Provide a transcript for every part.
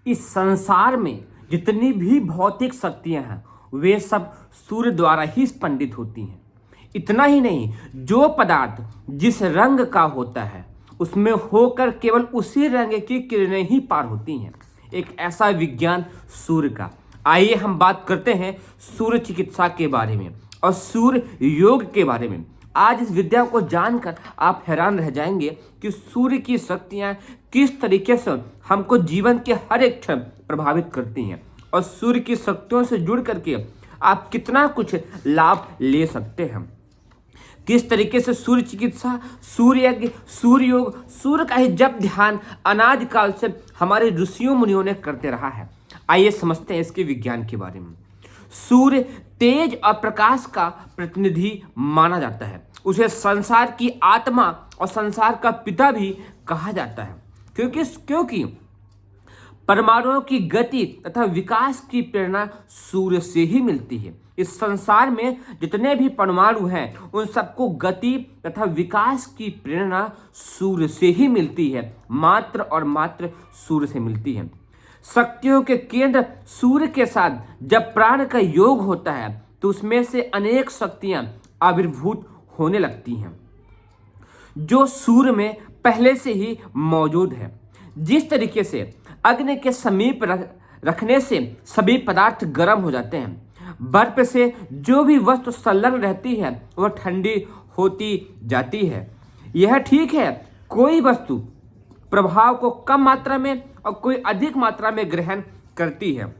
इस संसार में जितनी भी भौतिक शक्तियां हैं वे सब सूर्य द्वारा ही स्पंदित होती हैं। इतना ही नहीं, जो पदार्थ जिस रंग का होता है उसमें होकर केवल उसी रंग की किरणें ही पार होती हैं। एक ऐसा विज्ञान सूर्य का। आइए हम बात करते हैं सूर्य चिकित्सा के बारे में और सूर्य योग के बारे में। आज इस विद्या को जानकर आप हैरान रह जाएंगे कि सूर्य की शक्तियां किस तरीके से हमको जीवन के हर एक क्षण प्रभावित करती हैं और सूर्य की शक्तियों से जुड़ करके आप कितना कुछ लाभ ले सकते हैं। किस तरीके से सूर्य चिकित्सा, सूर्य यज्ञ, सूर्य योग, सूर्य का ही जप ध्यान अनादि काल से हमारे ऋषियों मुनियों ने करते रहा है। आइए समझते हैं इसके विज्ञान के बारे में। सूर्य तेज और प्रकाश का प्रतिनिधि माना जाता है। उसे संसार की आत्मा और संसार का पिता भी कहा जाता है क्योंकि परमाणुओं की गति तथा विकास की प्रेरणा सूर्य से ही मिलती है। इस संसार में जितने भी परमाणु हैं उन सबको गति तथा विकास की प्रेरणा सूर्य से ही मिलती है, मात्र और मात्र सूर्य से मिलती है। शक्तियों के केंद्र सूर्य के साथ जब प्राण का योग होता है तो उसमें से अनेक शक्तियां आविर्भूत होने लगती हैं जो सूर्य में पहले से ही मौजूद है। जिस तरीके से अग्नि के समीप रखने से सभी पदार्थ गर्म हो जाते हैं, बर्फ से जो भी वस्तु संलग्न रहती है वह ठंडी होती जाती है। यह ठीक है, कोई वस्तु प्रभाव को कम मात्रा में और कोई अधिक मात्रा में ग्रहण करती है।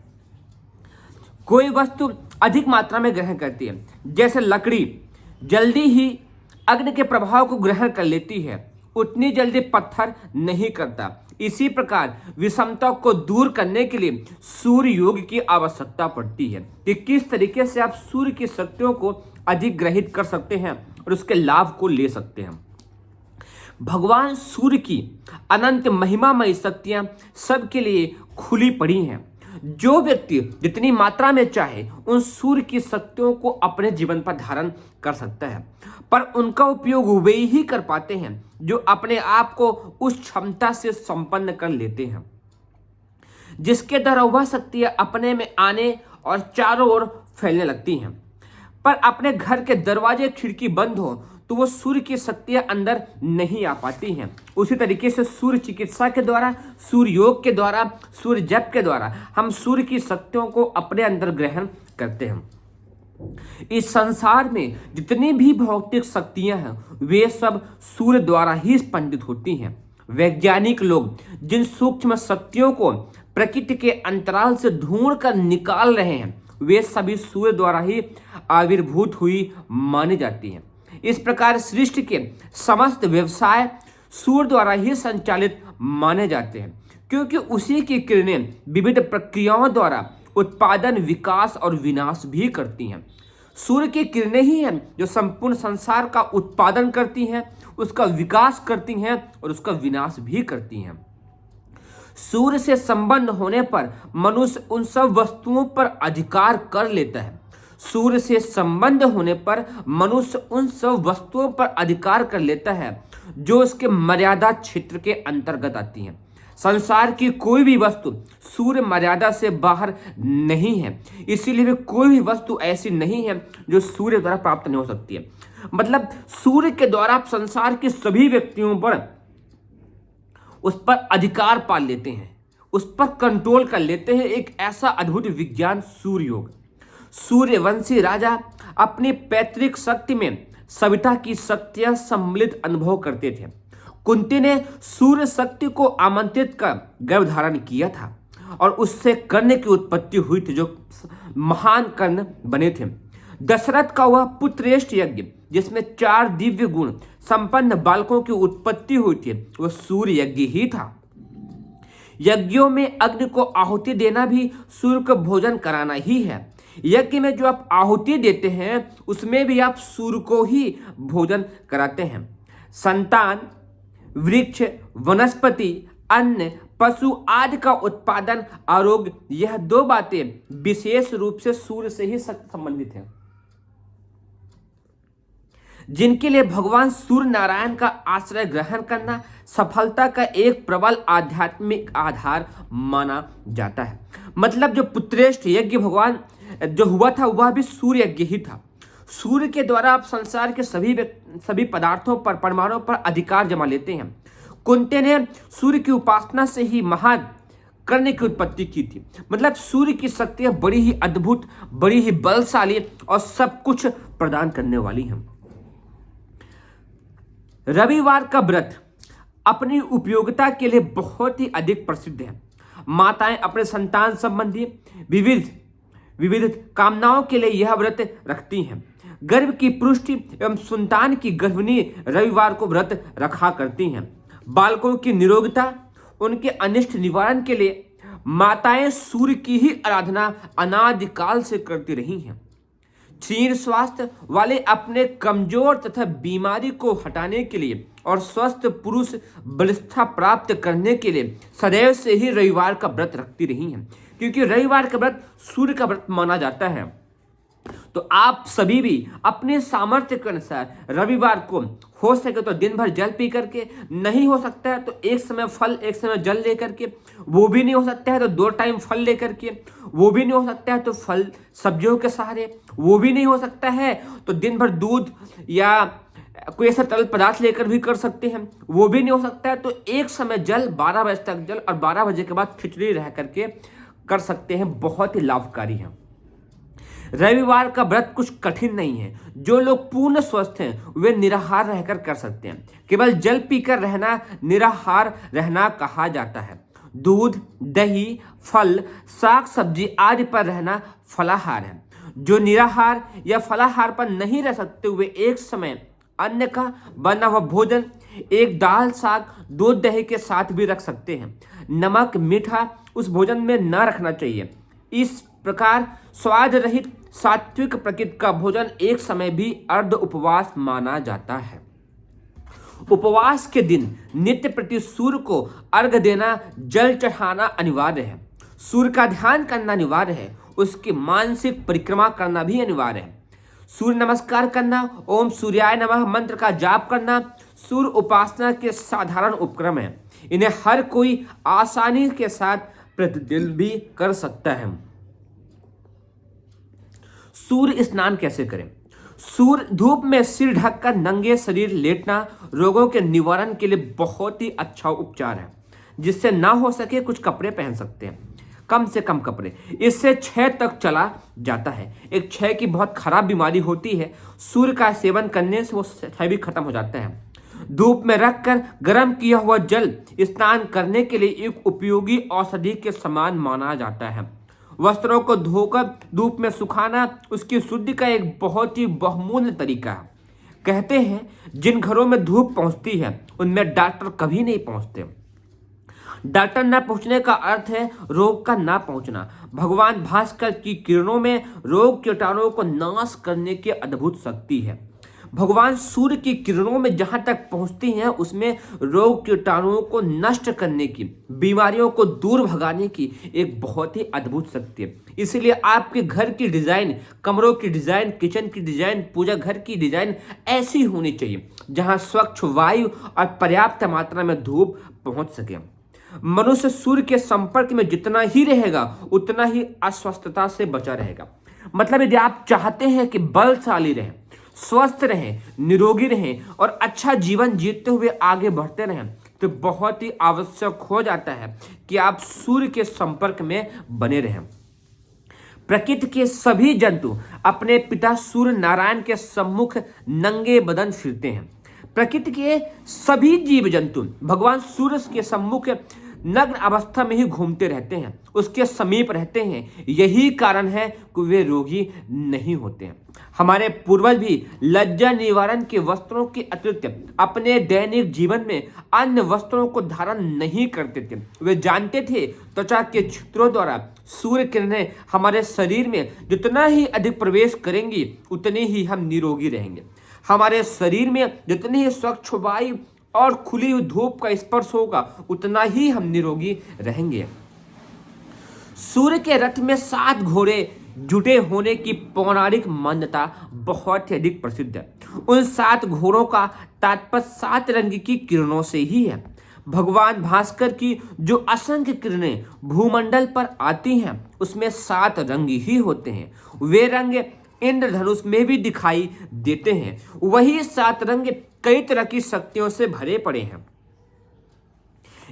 कोई वस्तु अधिक मात्रा में ग्रहण करती है, जैसे लकड़ी जल्दी ही अग्नि के प्रभाव को ग्रहण कर लेती है, उतनी जल्दी पत्थर नहीं करता। इसी प्रकार विषमता को दूर करने के लिए सूर्य योग की आवश्यकता पड़ती है कि किस तरीके से आप सूर्य की शक्तियों को अधिग्रहित कर सकते हैं और उसके लाभ को ले सकते हैं। भगवान सूर्य की अनंत महिमामय शक्तियां सबके लिए खुली पड़ी हैं। जो व्यक्ति जितनी मात्रा में चाहे उन सूर्य की शक्तियों को अपने जीवन पर धारण कर सकता है, पर उनका उपयोग वे ही कर पाते हैं जो अपने आप को उस क्षमता से संपन्न कर लेते हैं जिसके द्वारा वह शक्तियां अपने में आने और चारों ओर फैलने लगती हैं। पर अपने घर के दरवाजे खिड़की बंद हो तो वो सूर्य की शक्तियां अंदर नहीं आ पाती हैं। उसी तरीके से सूर्य चिकित्सा के द्वारा, सूर्य योग के द्वारा, सूर्य जप के द्वारा हम सूर्य की शक्तियों को अपने अंदर ग्रहण करते हैं। इस संसार में जितनी भी भौतिक शक्तियां हैं वे सब सूर्य द्वारा ही स्पंदित होती हैं। वैज्ञानिक लोग जिन सूक्ष्म शक्तियों को प्रकृति के अंतराल से ढूंढ कर निकाल रहे हैं वे सभी सूर्य द्वारा ही आविर्भूत हुई मानी जाती हैं। इस प्रकार सृष्टि के समस्त व्यवसाय सूर्य द्वारा ही संचालित माने जाते हैं क्योंकि उसी की किरणें विविध प्रक्रियाओं द्वारा उत्पादन, विकास और विनाश भी करती हैं। सूर्य की किरणें ही हैं जो संपूर्ण संसार का उत्पादन करती हैं, उसका विकास करती हैं और उसका विनाश भी करती हैं। सूर्य से संबंध होने पर मनुष्य उन सब वस्तुओं पर अधिकार कर लेता है। सूर्य से संबंध होने पर मनुष्य उन सब वस्तुओं पर अधिकार कर लेता है जो उसके मर्यादा क्षेत्र के अंतर्गत आती हैं। संसार की कोई भी वस्तु सूर्य मर्यादा से बाहर नहीं है, इसीलिए कोई भी वस्तु ऐसी नहीं है जो सूर्य द्वारा प्राप्त नहीं हो सकती है। मतलब सूर्य के द्वारा आप संसार के सभी व्यक्तियों पर उस पर अधिकार पा लेते हैं, उस पर कंट्रोल कर लेते हैं। एक ऐसा अद्भुत विज्ञान सूर्य योग। सूर्यवंशी राजा अपनी पैतृक शक्ति में सविता की शक्तियां सम्मिलित अनुभव करते थे। कुंती ने सूर्य शक्ति को आमंत्रित कर गर्भ धारण किया था और उससे कर्ण की उत्पत्ति हुई थी जो महान कर्ण बने थे। दशरथ का वह पुत्रेष्ठ यज्ञ जिसमें 4 दिव्य गुण संपन्न बालकों की उत्पत्ति हुई थी वह सूर्य यज्ञ ही था। यज्ञों में अग्नि को आहुति देना भी सूर्य को भोजन कराना ही है। यज्ञ में जो आप आहुति देते हैं उसमें भी आप सूर्य को ही भोजन कराते हैं। संतान, वृक्ष, वनस्पति, अन्न, पशु आदि का उत्पादन, आरोग्य, यह 2 बातें विशेष रूप से सूर्य से ही संबंधित हैं। जिनके लिए भगवान सूर्य नारायण का आश्रय ग्रहण करना सफलता का एक प्रबल आध्यात्मिक आधार माना जाता है। मतलब जो पुत्रेष्ठ यज्ञ भगवान जो हुआ था वह भी सूर्य यज्ञ ही था। सूर्य के द्वारा आप संसार के सभी पदार्थों पर, परमाणुओं पर अधिकार जमा लेते हैं। कुंती ने सूर्य की उपासना से ही महान करने की उत्पत्ति की थी। मतलब सूर्य की शक्तियां बड़ी ही अद्भुत, बड़ी ही बलशाली और सब कुछ प्रदान करने वाली हैं। रविवार का व्रत अपनी उपयोगिता के लिए बहुत ही अधिक प्रसिद्ध है। माताएं अपने संतान संबंधी विविध कामनाओं के लिए यह व्रत रखती हैं। गर्भ की पुष्टि एवं संतान की गर्भिणी रविवार को व्रत रखा करती हैं। बालकों की निरोगता, उनके अनिष्ट निवारण के लिए माताएं सूर्य की ही आराधना अनादिकाल से करती रही हैं। क्षीण स्वास्थ्य वाले अपने कमजोर तथा बीमारी को हटाने के लिए और स्वस्थ पुरुष बलिष्ठता प्राप्त करने के लिए सदैव से ही रविवार का व्रत रखती रही हैं, क्योंकि रविवार का व्रत सूर्य का व्रत माना जाता है। तो आप सभी भी अपने सामर्थ्य के अनुसार रविवार को हो सके तो दिन भर जल पी करके, नहीं हो सकता है तो एक समय फल एक समय जल लेकर के, वो भी नहीं हो सकता है तो 2 टाइम फल लेकर के, वो भी नहीं हो सकता है तो फल सब्जियों के सहारे, वो भी नहीं हो सकता है तो दिन भर दूध या कोई ऐसा तरल पदार्थ लेकर भी कर सकते हैं, वो भी नहीं हो सकता है तो एक समय जल, 12 बजे तक जल और 12 बजे के बाद खिचड़ी रह करके कर सकते हैं। बहुत ही लाभकारी है। रविवार का व्रत कुछ कठिन नहीं है। जो लोग पूर्ण स्वस्थ हैं वे निराहार रहकर कर सकते हैं। केवल जल पीकर रहना निराहार रहना कहा जाता है। दूध, दही, फल, साग सब्जी आदि पर रहना फलाहार है। जो निराहार या फलाहार पर नहीं रह सकते वे एक समय अन्न का बना हुआ भोजन, एक दाल, साग, दूध, दही के साथ भी रख सकते हैं। नमक, मीठा उस भोजन में न रखना चाहिए। इस प्रकार स्वाद रहित सात्विक प्रकृति का भोजन एक समय भी अर्ध उपवास माना जाता है। उपवास के दिन नित्य प्रति सूर्य को अर्घ देना, जल चढ़ाना अनिवार्य है। सूर्य का ध्यान करना अनिवार्य है। उसकी मानसिक परिक्रमा करना भी अनिवार्य है। सूर्य नमस्कार करना, ओम सूर्याय नमः मंत्र का जाप करना सूर्य उपासना के साधारण उपक्रम है। इन्हें हर कोई आसानी के साथ प्रतिदिन भी कर सकता है। सूर्य स्नान कैसे करें? सूर्य धूप में सिर ढककर नंगे शरीर लेटना रोगों के निवारण के लिए बहुत ही अच्छा उपचार है। जिससे ना हो सके कुछ कपड़े पहन सकते हैं, कम से कम कपड़े। इससे क्षय तक चला जाता है। एक क्षय की बहुत खराब बीमारी होती है, सूर्य का सेवन करने से वो क्षय भी खत्म हो जाता है। धूप में रखकर गर्म किया हुआ जल स्नान करने के लिए एक उपयोगी औषधि के समान माना जाता है। वस्त्रों को धोकर धूप में सुखाना उसकी शुद्धि का एक बहुत ही बहुमूल्य तरीका है। कहते हैं जिन घरों में धूप पहुंचती है उनमें डॉक्टर कभी नहीं पहुंचते। डॉक्टर न पहुंचने का अर्थ है रोग का ना पहुंचना। भगवान भास्कर की किरणों में रोग कीटाणुओं को नाश करने की अद्भुत शक्ति है। भगवान सूर्य की किरणों में जहां तक पहुंचती हैं उसमें रोग कीटाणुओं को नष्ट करने की, बीमारियों को दूर भगाने की एक बहुत ही अद्भुत शक्ति है। इसलिए आपके घर की डिजाइन, कमरों की डिजाइन, किचन की डिजाइन, पूजा घर की डिजाइन ऐसी होनी चाहिए जहां स्वच्छ वायु और पर्याप्त मात्रा में धूप पहुंच सके। मनुष्य सूर्य के संपर्क में जितना ही रहेगा उतना ही अस्वस्थता से बचा रहेगा। मतलब यदि आप चाहते हैं कि बलशाली रहें, स्वस्थ रहें, निरोगी रहें और अच्छा जीवन जीते हुए आगे बढ़ते रहें तो बहुत ही आवश्यक हो जाता है कि आप सूर्य के संपर्क में बने रहें। प्रकृति के सभी जंतु अपने पिता सूर्य नारायण के सम्मुख नंगे बदन फिरते हैं। प्रकृति के सभी जीव जंतु भगवान सूर्य के सम्मुख नग्न अवस्था में ही घूमते रहते हैं, उसके समीप रहते हैं। यही कारण है कि वे रोगी नहीं होते हैं। हमारे पूर्वज भी लज्जा निवारण के वस्त्रों के अतिरिक्त अपने दैनिक जीवन में अन्य वस्त्रों को धारण नहीं करते थे। वे जानते थे त्वचा के छिद्रों द्वारा सूर्य किरणें हमारे शरीर में जितना ही अधिक प्रवेश करेंगी उतने ही हम निरोगी रहेंगे। हमारे शरीर में जितनी ही स्वच्छ वायु और खुली हुई धूप का स्पर्श होगा उतना ही हम निरोगी रहेंगे। सूर्य के रथ में 7 घोड़े जुटे होने की पौराणिक मान्यता बहुत ही अधिक प्रसिद्ध है। उन 7 घोड़ों का तात्पर्य 7 रंग की किरणों से ही है। भगवान भास्कर की जो असंख्य किरणें भूमंडल पर आती हैं उसमें 7 रंग ही होते हैं। वे रंग इंद्रधनुष में भी दिखाई देते हैं। वही 7 रंग कई तरह की शक्तियों से भरे पड़े हैं।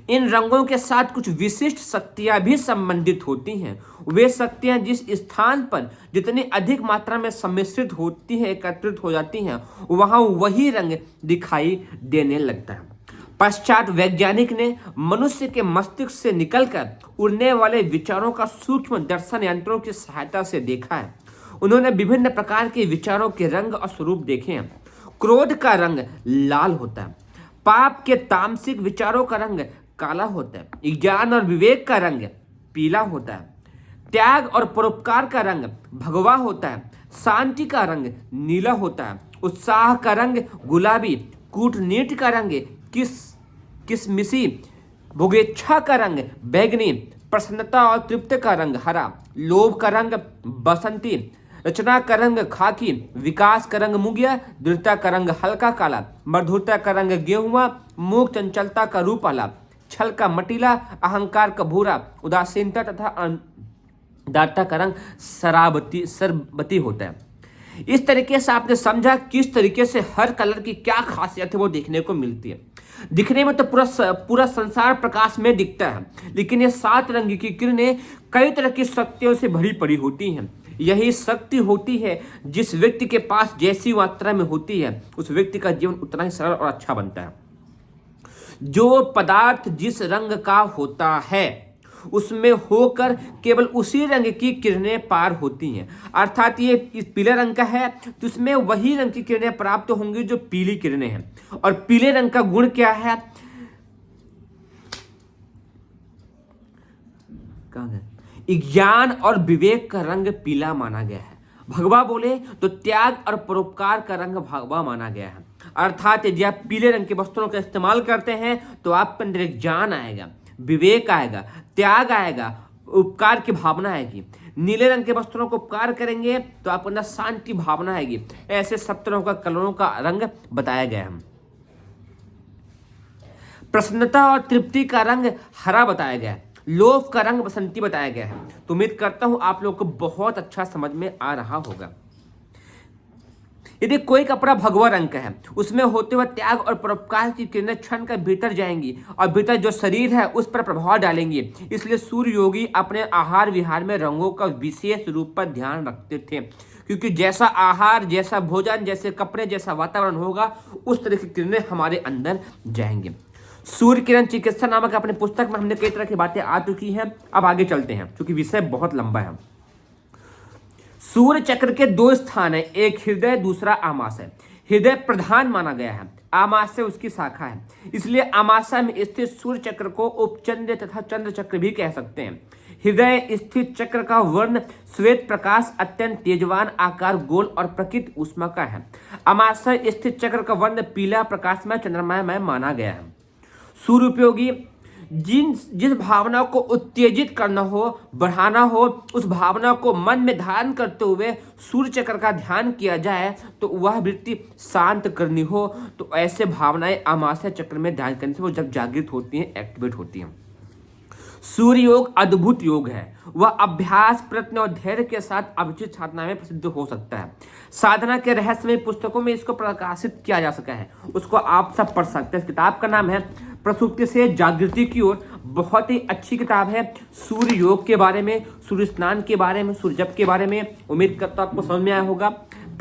इन रंगों के साथ कुछ विशिष्ट शक्तियां भी संबंधित होती हैं। वे शक्तियां जिस स्थान पर जितनी अधिक मात्रा में सम्मिश्रित होती हैं, एकत्रित हो जाती हैं, वहां वही रंग दिखाई देने लगता है। पश्चात वैज्ञानिक ने मनुष्य के मस्तिष्क से निकलकर उड़ने वाले विचारों का सूक्ष्म दर्शन यंत्रों की सहायता से देखा है। उन्होंने विभिन्न प्रकार के विचारों के रंग और स्वरूप देखे हैं। क्रोध का रंग लाल होता है, पाप के तामसिक विचारों का रंग काला होता है, ज्ञान और विवेक का रंग पीला होता है, त्याग और परोपकार का रंग भगवा होता है, शांति का रंग नीला होता है, उत्साह का रंग गुलाबी, कूटनीति का रंग किसमिसी, भोगेच्छा का रंग बैगनी, प्रसन्नता और तृप्ति का रंग हरा, लोभ का रंग बसंती, रचना का रंग खाकी, विकास का रंग मुगिया, दृढ़ता का रंग हल्का काला, मधुरता का रंग गेहुआ, मूक चंचलता का रूपाला, छल का मटीला, अहंकार का भूरा, उदासीनता तथा दाता का रंग सरबती होता है। इस तरीके से आपने समझा किस तरीके से हर कलर की क्या खासियत है वो देखने को मिलती है। दिखने में तो पूरा संसार प्रकाश में दिखता है, लेकिन ये 7 रंग की किरणें कई तरह की शक्तियों से भरी पड़ी होती हैं। यही शक्ति होती है जिस व्यक्ति के पास जैसी मात्रा में होती है उस व्यक्ति का जीवन उतना ही सरल और अच्छा बनता है। जो पदार्थ जिस रंग का होता है उसमें होकर केवल उसी रंग की किरणें पार होती हैं। अर्थात ये इस पीले रंग का है तो इसमें वही रंग की किरणें प्राप्त होंगी जो पीली किरणें हैं। और पीले रंग का गुण क्या है? कहां गए? ज्ञान और विवेक का रंग पीला माना गया है। भगवा बोले तो त्याग और परोपकार का रंग भगवा माना गया है। अर्थात यदि आप पीले रंग के वस्त्रों का इस्तेमाल करते हैं तो आपके अंदर एक ज्ञान आएगा, विवेक आएगा, त्याग आएगा, उपकार की भावना आएगी। नीले रंग के वस्त्रों को उपकार करेंगे तो आपके अंदर शांति भावना आएगी। ऐसे 17 कलरों का रंग बताया गया है। प्रसन्नता और तृप्ति का रंग हरा बताया गया है। लोभ का रंग बसंती बताया गया है। तो उम्मीद करता हूं आप लोगों को बहुत अच्छा समझ में आ रहा होगा। यदि कोई कपड़ा भगवा रंग का है उसमें होते हुए त्याग और परोपकार की किरणें क्षण का भीतर जाएंगी और भीतर जो शरीर है उस पर प्रभाव डालेंगी। इसलिए सूर्य योगी अपने आहार विहार में रंगों का विशेष रूप पर ध्यान रखते थे, क्योंकि जैसा आहार, जैसा भोजन, जैसे कपड़े, जैसा वातावरण होगा उस तरह की किरणें हमारे अंदर जाएंगी। सूर्य किरण चिकित्सा नामक अपने पुस्तक में हमने कई तरह की बातें आ चुकी हैं। अब आगे चलते हैं क्योंकि विषय बहुत लंबा है। सूर्य चक्र के 2 स्थान है, एक हृदय, दूसरा आमाशय। हृदय प्रधान माना गया है, आमाशय उसकी शाखा है। इसलिए आमाशय में स्थित सूर्य चक्र को उपचंद्र तथा चंद्र चक्र भी कह सकते हैं। हृदय स्थित चक्र का वर्ण श्वेत प्रकाश, अत्यंत तेजवान, आकार गोल और प्रकृति ऊष्मा का है। आमाशय स्थित चक्र का वर्ण पीला, प्रकाशमय, चंद्रमय माना गया है। सूर्य उपयोगी जिस भावना को उत्तेजित करना हो, बढ़ाना हो, उस भावना को मन में धारण करते हुए सूर्य चक्र का ध्यान किया जाए तो वह वृत्ति शांत करनी हो तो ऐसे भावनाएं अमाशय चक्र में ध्यान करने से वो जब जागृत होती हैं, एक्टिवेट होती हैं। सूर्य योग अद्भुत योग है। वह अभ्यास, प्रयत्न और धैर्य के साथ अभिचित साधना में प्रसिद्ध हो सकता है। साधना के रहस्यमय पुस्तकों में इसको प्रकाशित किया जा सका है, उसको आप सब पढ़ सकते हैं। इस किताब का नाम है प्रसुप्ति से जागृति की ओर। बहुत ही अच्छी किताब है सूर्य योग के बारे में, सूर्य स्नान के बारे में, सूर्य जप के बारे में। उम्मीद करता हूं आपको समझ में आया होगा।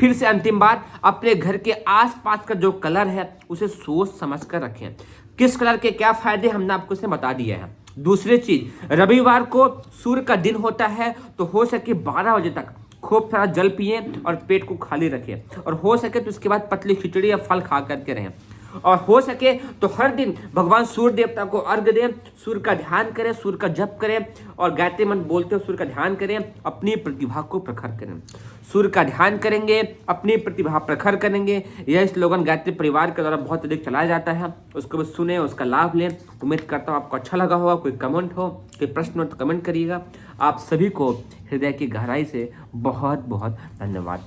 फिर से अंतिम बात, अपने घर के आसपास का जो कलर है उसे सोच समझ कर रखें। किस कलर के क्या फायदे हमने आपको इसमें बता दिया है। दूसरी चीज, रविवार को सूर्य का दिन होता है तो हो सके 12 बजे तक खूब सारा जल पिए और पेट को खाली रखें, और हो सके तो उसके बाद पतली खिचड़ी या फल खा करके रहें, और हो सके तो हर दिन भगवान सूर्य देवता को अर्घ्य दें, सूर्य का ध्यान करें, सूर्य का जप करें और गायत्री मंत्र बोलते हुए सूर्य का ध्यान करें, अपनी प्रतिभा को प्रखर करें। सूर्य का ध्यान करेंगे, अपनी प्रतिभा प्रखर करेंगे। यह स्लोगन गायत्री परिवार के द्वारा बहुत अधिक चलाया जाता है। उसको भी सुने, उसका लाभ लें। उम्मीद करता हूँ आपको अच्छा लगा होगा। कोई कमेंट हो, कोई प्रश्न हो तो कमेंट करिएगा। आप सभी को हृदय की गहराई से बहुत बहुत धन्यवाद।